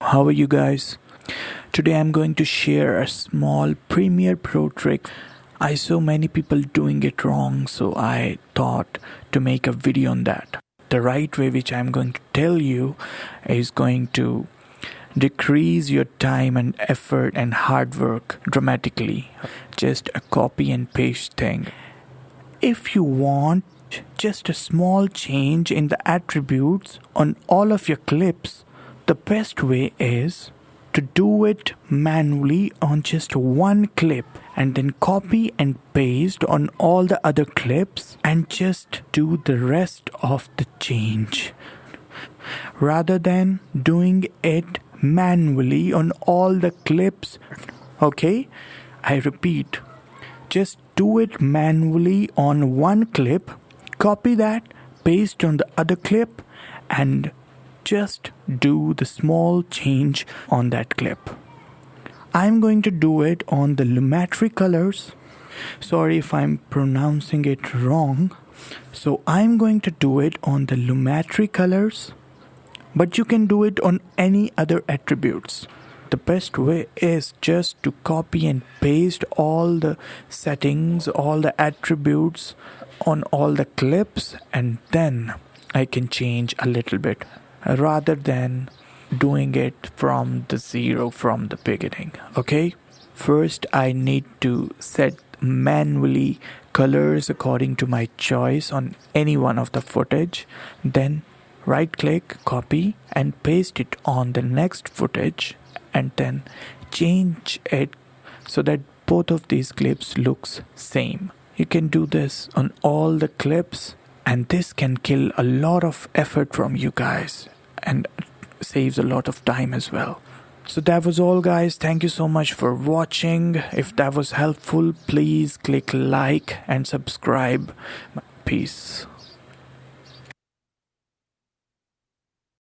How are you guys? Today I'm going to share a small Premiere Pro trick. I saw many people doing it wrong, so I thought to make a video on that. The right way which I'm going to tell you is going to decrease your time and effort and hard work dramatically. Just a copy and paste thing. If you want just a small change in the attributes on all of your clips, the best way is to do it manually on just one clip and then copy and paste on all the other clips and just do the rest of the change rather than doing it manually on all the clips. Okay, I repeat, just do it manually on one clip, copy that, paste on the other clip, and just do the small change on that clip. I'm going to do it on the Lumetri colors. Sorry if I'm pronouncing it wrong. So I'm going to do it on the Lumetri colors, but you can do it on any other attributes. The best way is just to copy and paste all the settings, all the attributes on all the clips, and then I can change a little bit rather than doing it from the zero from the beginning. Okay, first I need to set manually colors according to my choice on any one of the footage, then right click, copy and paste it on the next footage, and then change it so that both of these clips looks same. You can do this on all the clips, and this can kill a lot of effort from you guys and saves a lot of time as well. So that was all, guys. Thank you so much for watching. If that was helpful, please click like and subscribe. Peace.